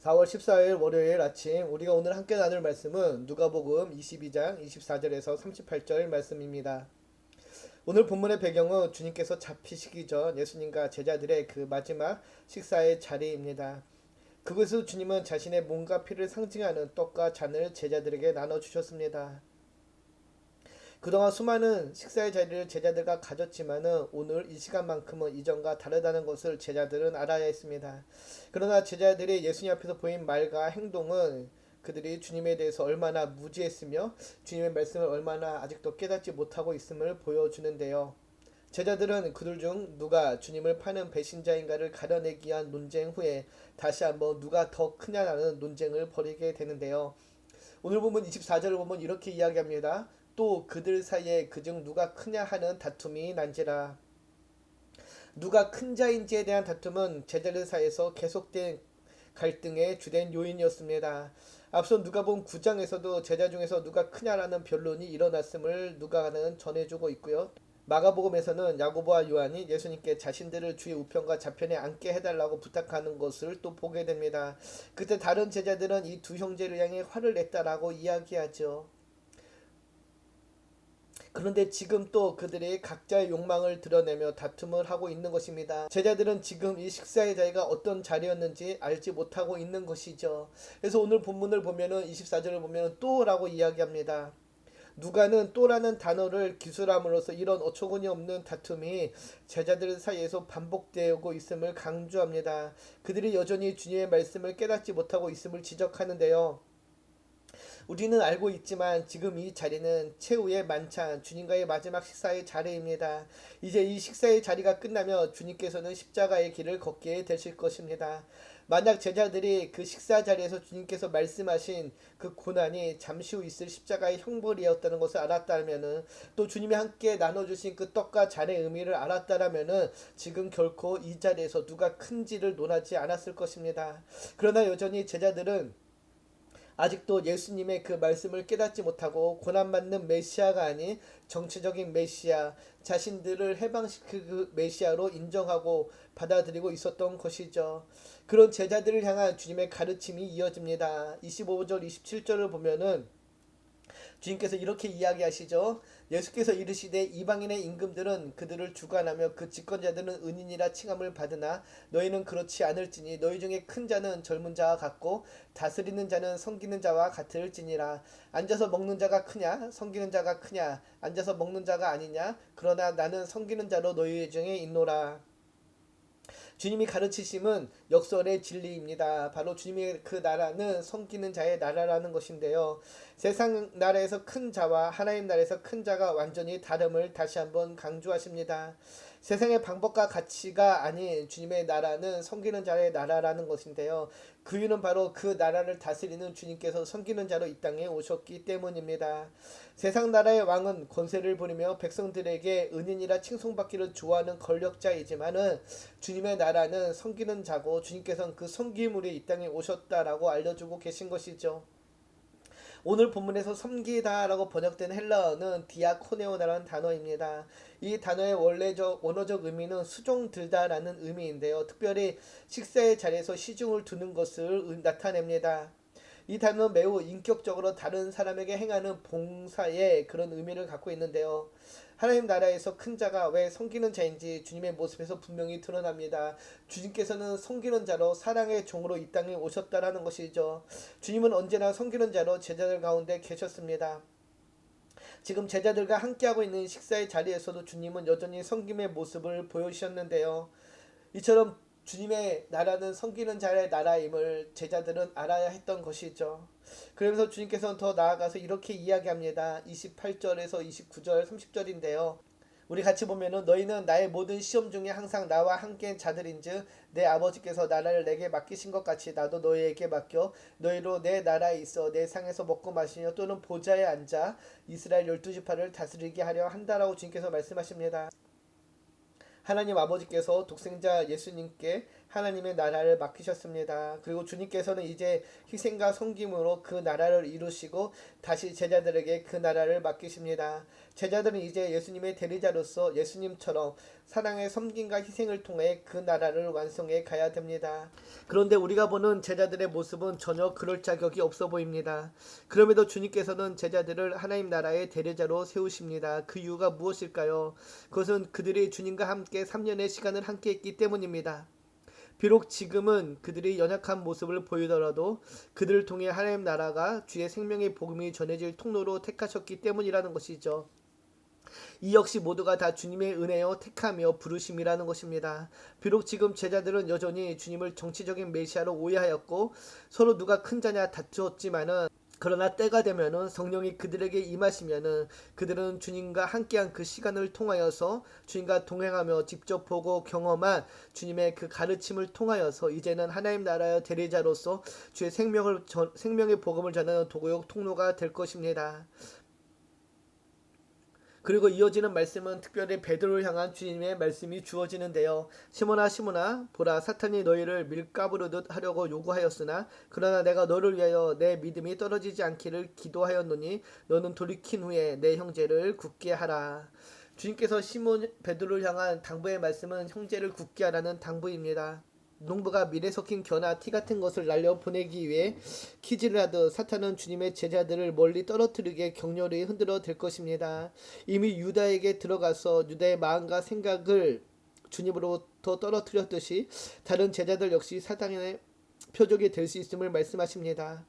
4월 14일 월요일 아침 우리가 오늘 함께 나눌 말씀은 누가복음 22장 24절에서 38절 말씀입니다. 오늘 본문의 배경은 주님께서 잡히시기 전 예수님과 제자들의 그 마지막 식사의 자리입니다. 그곳에서 주님은 자신의 몸과 피를 상징하는 떡과 잔을 제자들에게 나눠주셨습니다. 그동안 수많은 식사의 자리를 제자들과 가졌지만은 오늘 이 시간만큼은 이전과 다르다는 것을 제자들은 알아야 했습니다. 그러나 제자들이 예수님 앞에서 보인 말과 행동은 그들이 주님에 대해서 얼마나 무지했으며 주님의 말씀을 얼마나 아직도 깨닫지 못하고 있음을 보여주는데요. 제자들은 그들 중 누가 주님을 파는 배신자인가를 가려내기 위한 논쟁 후에 다시 한번 누가 더 크냐라는 논쟁을 벌이게 되는데요. 오늘 보면 24절을 보면 이렇게 이야기합니다. 또 그들 사이에 그중 누가 크냐 하는 다툼이 난지라. 누가 큰 자인지에 대한 다툼은 제자들 사이에서 계속된 갈등의 주된 요인이었습니다. 앞서 누가복음 9장에서도 제자 중에서 누가 크냐라는 변론이 일어났음을 누가는 전해주고 있고요. 마가복음에서는 야고보와 요한이 예수님께 자신들을 주의 우편과 좌편에 앉게 해달라고 부탁하는 것을 또 보게 됩니다. 그때 다른 제자들은 이 두 형제를 향해 화를 냈다라고 이야기하죠. 그런데 지금 또 그들이 각자의 욕망을 드러내며 다툼을 하고 있는 것입니다. 제자들은 지금 이 식사의 자리가 어떤 자리였는지 알지 못하고 있는 것이죠. 그래서 오늘 본문을 보면은 24절을 보면은 또라고 이야기합니다. 누가는 또라는 단어를 기술함으로써 이런 어처구니 없는 다툼이 제자들 사이에서 반복되고 있음을 강조합니다. 그들이 여전히 주님의 말씀을 깨닫지 못하고 있음을 지적하는데요. 우리는 알고 있지만 지금 이 자리는 최후의 만찬, 주님과의 마지막 식사의 자리입니다. 이제 이 식사의 자리가 끝나면 주님께서는 십자가의 길을 걷게 되실 것입니다. 만약 제자들이 그 식사 자리에서 주님께서 말씀하신 그 고난이 잠시 후 있을 십자가의 형벌이었다는 것을 알았다면은, 또 주님이 함께 나눠주신 그 떡과 잔의 의미를 알았다면은 지금 결코 이 자리에서 누가 큰지를 논하지 않았을 것입니다. 그러나 여전히 제자들은 아직도 예수님의 그 말씀을 깨닫지 못하고 고난받는 메시아가 아닌 정치적인 메시아, 자신들을 해방시킬 그 메시아로 인정하고 받아들이고 있었던 것이죠. 그런 제자들을 향한 주님의 가르침이 이어집니다. 25절, 27절을 보면은 주님께서 이렇게 이야기하시죠. 예수께서 이르시되 이방인의 임금들은 그들을 주관하며 그 집권자들은 은인이라 칭함을 받으나 너희는 그렇지 않을지니 너희 중에 큰 자는 젊은 자와 같고 다스리는 자는 섬기는 자와 같을지니라. 앉아서 먹는 자가 크냐 섬기는 자가 크냐 앉아서 먹는 자가 아니냐 그러나 나는 섬기는 자로 너희 중에 있노라. 주님이 가르치심은 역설의 진리입니다. 바로 주님의 그 나라는 섬기는 자의 나라라는 것인데요. 세상 나라에서 큰 자와 하나님 나라에서 큰 자가 완전히 다름을 다시 한번 강조하십니다. 세상의 방법과 가치가 아닌 주님의 나라는 섬기는 자의 나라라는 것인데요. 그 이유는 바로 그 나라를 다스리는 주님께서 섬기는 자로 이 땅에 오셨기 때문입니다. 세상 나라의 왕은 권세를 부리며 백성들에게 은인이라 칭송받기를 좋아하는 권력자이지만은 주님의 나라는 섬기는 자고 주님께서는 그 섬김으로 이 땅에 오셨다라고 알려주고 계신 것이죠. 오늘 본문에서 섬기다라고 번역된 헬라어는 디아코네오라는 단어입니다. 이 단어의 원어적 의미는 수종 들다라는 의미인데요. 특별히 식사의 자리에서 시중을 두는 것을 나타냅니다. 이 단어는 매우 인격적으로 다른 사람에게 행하는 봉사의 그런 의미를 갖고 있는데요. 하나님 나라에서 큰 자가 왜 섬기는 자인지 주님의 모습에서 분명히 드러납니다. 주님께서는 섬기는 자로 사랑의 종으로 이 땅에 오셨다라는 것이죠. 주님은 언제나 섬기는 자로 제자들 가운데 계셨습니다. 지금 제자들과 함께하고 있는 식사의 자리에서도 주님은 여전히 섬김의 모습을 보여주셨는데요. 이처럼 주님의 나라는 섬기는 자의 나라임을 제자들은 알아야 했던 것이죠. 그러면서 주님께서는 더 나아가서 이렇게 이야기합니다. 28절에서 29절, 30절인데요. 우리 같이 보면은 너희는 나의 모든 시험 중에 항상 나와 함께 자들인즉 내 아버지께서 나라를 내게 맡기신 것 같이 나도 너희에게 맡겨 너희로 내 나라에 있어 내 상에서 먹고 마시며 또는 보좌에 앉아 이스라엘 12지파를 다스리게 하려 한다라고 주님께서 말씀하십니다. 하나님 아버지께서 독생자 예수님께 하나님의 나라를 맡기셨습니다. 그리고 주님께서는 이제 희생과 섬김으로 그 나라를 이루시고 다시 제자들에게 그 나라를 맡기십니다. 제자들은 이제 예수님의 대리자로서 예수님처럼 사랑의 섬김과 희생을 통해 그 나라를 완성해 가야 됩니다. 그런데 우리가 보는 제자들의 모습은 전혀 그럴 자격이 없어 보입니다. 그럼에도 주님께서는 제자들을 하나님 나라의 대리자로 세우십니다. 그 이유가 무엇일까요? 그것은 그들이 주님과 함께 3년의 시간을 함께 했기 때문입니다. 비록 지금은 그들이 연약한 모습을 보이더라도 그들을 통해 하나님 나라가 주의 생명의 복음이 전해질 통로로 택하셨기 때문이라는 것이죠. 이 역시 모두가 다 주님의 은혜요 택하며 부르심이라는 것입니다. 비록 지금 제자들은 여전히 주님을 정치적인 메시아로 오해하였고 서로 누가 큰 자냐 다투었지만은 그러나 때가 되면은 성령이 그들에게 임하시면은 그들은 주님과 함께한 그 시간을 통하여서 주님과 동행하며 직접 보고 경험한 주님의 그 가르침을 통하여서 이제는 하나님 나라의 대리자로서 주의 생명의 복음을 전하는 도구역 통로가 될 것입니다. 그리고 이어지는 말씀은 특별히 베드로를 향한 주님의 말씀이 주어지는데요. 시몬아 시몬아 보라 사탄이 너희를 밀가부르듯 하려고 요구하였으나 그러나 내가 너를 위하여 내 믿음이 떨어지지 않기를 기도하였노니 너는 돌이킨 후에 내 형제를 굳게 하라. 주님께서 시몬 베드로를 향한 당부의 말씀은 형제를 굳게 하라는 당부입니다. 농부가 밀에 섞인 겨나 티 같은 것을 날려 보내기 위해 키질을 하듯 사탄은 주님의 제자들을 멀리 떨어뜨리게 격렬히 흔들어 댈 것입니다. 이미 유다에게 들어가서 유다의 마음과 생각을 주님으로부터 떨어뜨렸듯이 다른 제자들 역시 사탄의 표적이 될 수 있음을 말씀하십니다.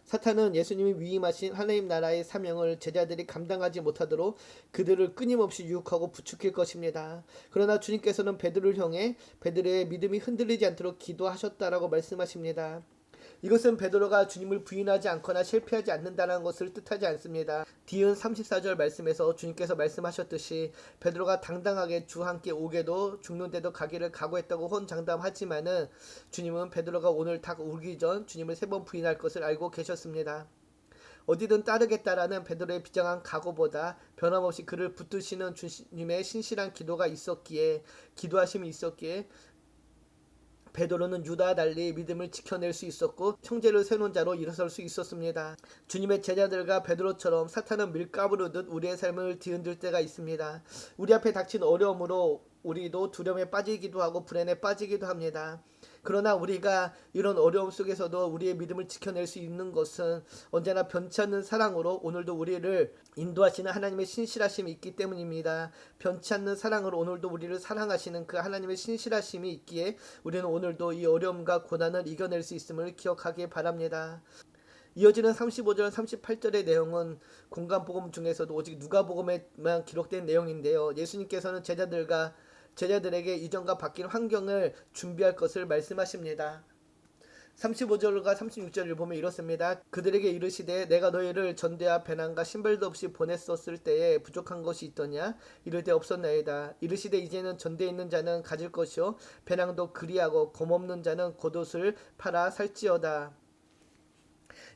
사탄은 예수님이 위임하신 하나님 나라의 사명을 제자들이 감당하지 못하도록 그들을 끊임없이 유혹하고 부추길 것입니다. 그러나 주님께서는 베드로를 향해 베드로의 믿음이 흔들리지 않도록 기도하셨다라고 말씀하십니다. 이것은 베드로가 주님을 부인하지 않거나 실패하지 않는다는 것을 뜻하지 않습니다. 뒤은 34절 말씀에서 주님께서 말씀하셨듯이 베드로가 당당하게 주와 함께 오게도 죽는데도 가기를 각오했다고 혼장담하지만은 주님은 베드로가 오늘 닭 울기 전 주님을 3번 부인할 것을 알고 계셨습니다. 어디든 따르겠다라는 베드로의 비장한 각오보다 변함없이 그를 붙드시는 주님의 신실한 기도하심이 있었기에 베드로는 유다와 달리 믿음을 지켜낼 수 있었고 형제를 세우는 자로 일어설 수 있었습니다. 주님의 제자들과 베드로처럼 사탄은 밀가부르듯 우리의 삶을 뒤흔들 때가 있습니다. 우리 앞에 닥친 어려움으로 우리도 두려움에 빠지기도 하고 불안에 빠지기도 합니다. 그러나 우리가 이런 어려움 속에서도 우리의 믿음을 지켜낼 수 있는 것은 언제나 변치 않는 사랑으로 오늘도 우리를 인도하시는 하나님의 신실하심이 있기 때문입니다. 변치 않는 사랑으로 오늘도 우리를 사랑하시는 그 하나님의 신실하심이 있기에 우리는 오늘도 이 어려움과 고난을 이겨낼 수 있음을 기억하기 바랍니다. 이어지는 35절 38절의 내용은 공간복음 중에서도 오직 누가복음에만 기록된 내용인데요. 예수님께서는 제자들에게 이전과 바뀐 환경을 준비할 것을 말씀하십니다. 35절과 36절을 보면 이렇습니다. 그들에게 이르시되 내가 너희를 전대와 배낭과 신발도 없이 보냈었을 때에 부족한 것이 있더냐? 이를 때 없었나이다. 이르시되 이제는 전대에 있는 자는 가질 것이요 배낭도 그리하고 검없는 자는 겉옷을 팔아 살지어다.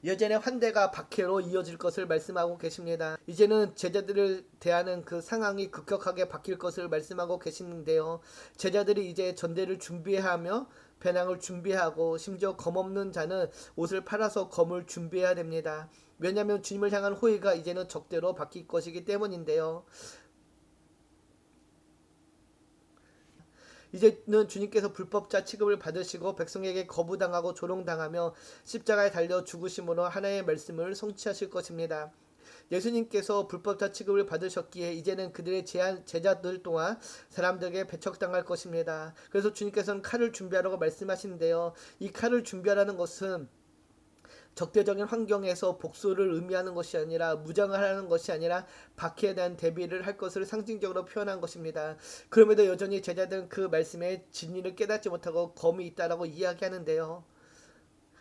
여전의 환대가 박해로 이어질 것을 말씀하고 계십니다. 이제는 제자들을 대하는 그 상황이 급격하게 바뀔 것을 말씀하고 계시는데요. 제자들이 이제 전대를 준비하며 배낭을 준비하고 심지어 검없는 자는 옷을 팔아서 검을 준비해야 됩니다. 왜냐하면 주님을 향한 호의가 이제는 적대로 바뀔 것이기 때문인데요. 이제는 주님께서 불법자 취급을 받으시고 백성에게 거부당하고 조롱당하며 십자가에 달려 죽으심으로 하나의 말씀을 성취하실 것입니다. 예수님께서 불법자 취급을 받으셨기에 이제는 그들의 제자들 또한 사람들에게 배척당할 것입니다. 그래서 주님께서는 칼을 준비하라고 말씀하시는데요. 이 칼을 준비하라는 것은 적대적인 환경에서 복수를 의미하는 것이 아니라 무장을 하는 것이 아니라 박해에 대한 대비를 할 것을 상징적으로 표현한 것입니다. 그럼에도 여전히 제자들은 그 말씀에 진리를 깨닫지 못하고 검이 있다라고 이야기하는데요.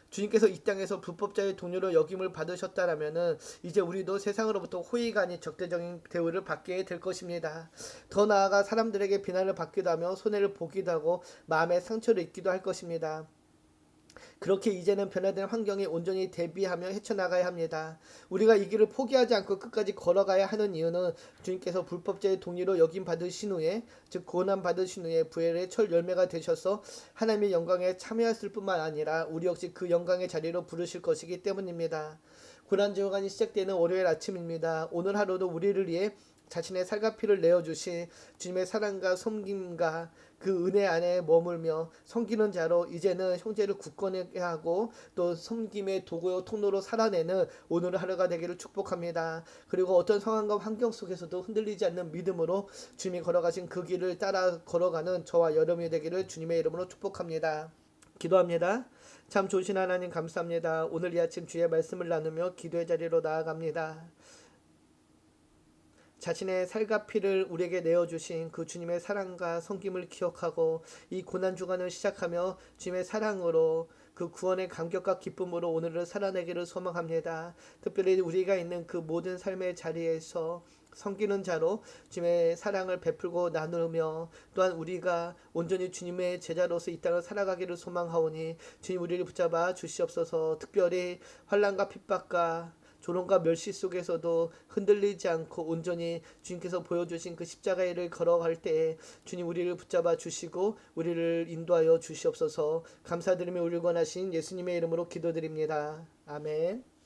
주님께서 이 땅에서 불법자의 동료로 여김을 받으셨다라면은 이제 우리도 세상으로부터 호의가 아닌 적대적인 대우를 받게 될 것입니다. 더 나아가 사람들에게 비난을 받기도 하며 손해를 보기도 하고 마음의 상처를 입기도 할 것입니다. 그렇게 이제는 변화된 환경에 온전히 대비하며 헤쳐나가야 합니다. 우리가 이 길을 포기하지 않고 끝까지 걸어가야 하는 이유는 주님께서 불법자의 동의로 역임 받으신 후에, 즉 고난 받으신 후에 부활의 첫 열매가 되셔서 하나님의 영광에 참여했을 뿐만 아니라 우리 역시 그 영광의 자리로 부르실 것이기 때문입니다. 고난주간이 시작되는 월요일 아침입니다. 오늘 하루도 우리를 위해 자신의 살과 피를 내어주신 주님의 사랑과 섬김과 그 은혜 안에 머물며 섬기는 자로 이제는 형제를 굳건하게 하고 또 섬김의 도구요 통로로 살아내는 오늘 하루가 되기를 축복합니다. 그리고 어떤 상황과 환경 속에서도 흔들리지 않는 믿음으로 주님이 걸어가신 그 길을 따라 걸어가는 저와 여러분이 되기를 주님의 이름으로 축복합니다. 기도합니다. 참 좋으신 하나님 감사합니다. 오늘 이 아침 주의 말씀을 나누며 기도의 자리로 나아갑니다. 자신의 살과 피를 우리에게 내어주신 그 주님의 사랑과 섬김을 기억하고 이 고난주간을 시작하며 주님의 사랑으로 그 구원의 감격과 기쁨으로 오늘을 살아내기를 소망합니다. 특별히 우리가 있는 그 모든 삶의 자리에서 섬기는 자로 주님의 사랑을 베풀고 나누며 또한 우리가 온전히 주님의 제자로서 이 땅을 살아가기를 소망하오니 주님 우리를 붙잡아 주시옵소서. 특별히 환난과 핍박과 조롱과 멸시 속에서도 흔들리지 않고 온전히 주님께서 보여주신 그 십자가의 일을 걸어갈 때에 주님 우리를 붙잡아 주시고 우리를 인도하여 주시옵소서. 감사드리며 우리를 권하신 예수님의 이름으로 기도드립니다. 아멘.